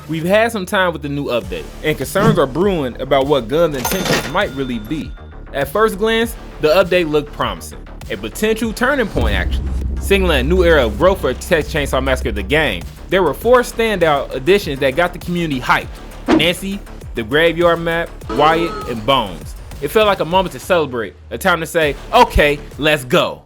We've had some time with the new update, and concerns are brewing about what Gunn's intentions might really be. At first glance, the update looked promising, a potential turning point actually, signaling a new era of growth for Texas Chainsaw Massacre the game. There were 4 standout additions that got the community hyped: Nancy, the graveyard map, Wyatt, and Bones. It felt like a moment to celebrate, a time to say, okay, let's go.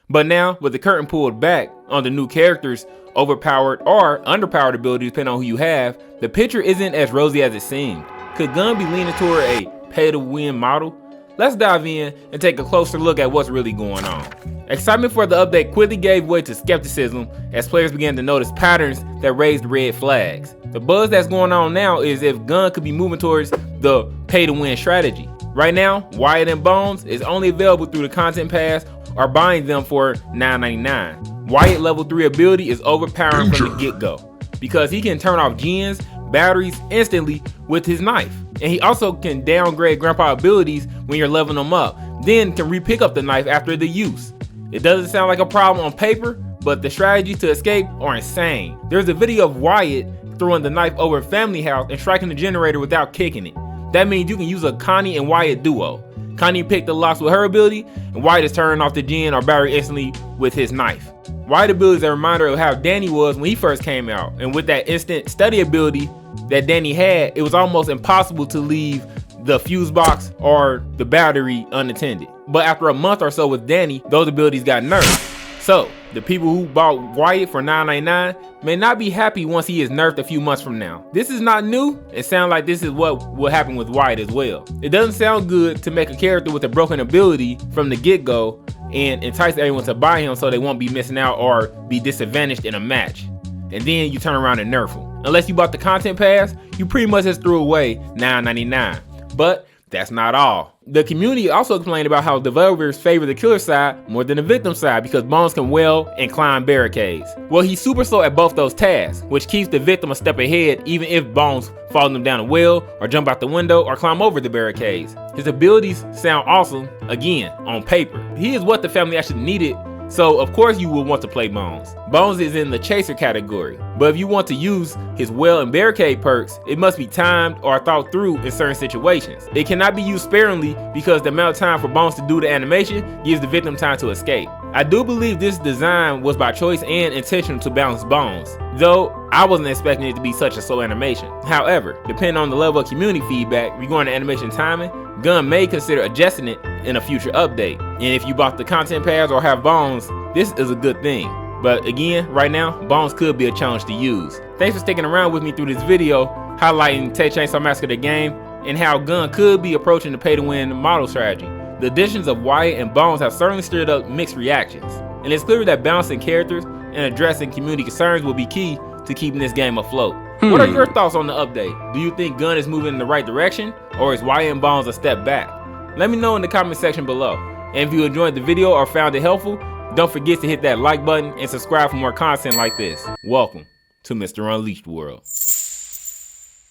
But now, with the curtain pulled back on the new characters, overpowered or underpowered abilities depending on who you have, the picture isn't as rosy as it seemed. Could Gunn be leaning toward a pay-to-win model? Let's dive in and take a closer look at what's really going on. Excitement for the update quickly gave way to skepticism as players began to notice patterns that raised red flags. The buzz that's going on now is if Gunn could be moving towards the pay-to-win strategy. Right now, Wyatt and Bones is only available through the content pass or buying them for $9.99. Wyatt level 3 ability is overpowering from the get-go because he can turn off gens, batteries instantly with his knife. And he also can downgrade grandpa abilities when you're leveling them up, then can re-pick up the knife after the use. It doesn't sound like a problem on paper, but the strategies to escape are insane. There's a video of Wyatt throwing the knife over a family house and striking the generator without kicking it. That means you can use a Connie and Wyatt duo. Connie picked the locks with her ability, and Wyatt is turning off the gen or battery instantly with his knife. Wyatt ability is a reminder of how Danny was when he first came out, and with that instant study ability that Danny had, it was almost impossible to leave the fuse box or the battery unattended. But after a month or so with Danny, those abilities got nerfed. So, the people who bought Wyatt for $9.99 may not be happy once he is nerfed a few months from now. This is not new. It sounds like this is what will happen with Wyatt as well. It doesn't sound good to make a character with a broken ability from the get-go and entice everyone to buy him so they won't be missing out or be disadvantaged in a match. And then you turn around and nerf him. Unless you bought the content pass, you pretty much just threw away $9.99. But that's not all. The community also complained about how developers favor the killer side more than the victim side because Bones can well and climb barricades. Well, he's super slow at both those tasks, which keeps the victim a step ahead even if Bones follows them down a well or jump out the window or climb over the barricades. His abilities sound awesome, again, on paper. He is what the family actually needed, so of course you will want to play Bones. Bones is in the chaser category, but if you want to use his well and barricade perks, it must be timed or thought through in certain situations. It cannot be used sparingly because the amount of time for Bones to do the animation gives the victim time to escape. I do believe this design was by choice and intentional to balance Bones, though I wasn't expecting it to be such a slow animation. However, depending on the level of community feedback regarding animation timing, Gunn may consider adjusting it in a future update. And if you bought the content pass or have Bones, this is a good thing. But again, right now, Bones could be a challenge to use. Thanks for sticking around with me through this video, highlighting Texas Chainsaw Massacre the game, and how Gunn could be approaching the pay-to-win model strategy. The additions of Wyatt and Bones have certainly stirred up mixed reactions, and it's clear that balancing characters and addressing community concerns will be key to keeping this game afloat. What are your thoughts on the update? Do you think Gunn is moving in the right direction, or is Wyatt and Bones a step back? Let me know in the comment section below. And if you enjoyed the video or found it helpful, don't forget to hit that like button and subscribe for more content like this. Welcome to Mr. Unleashed World.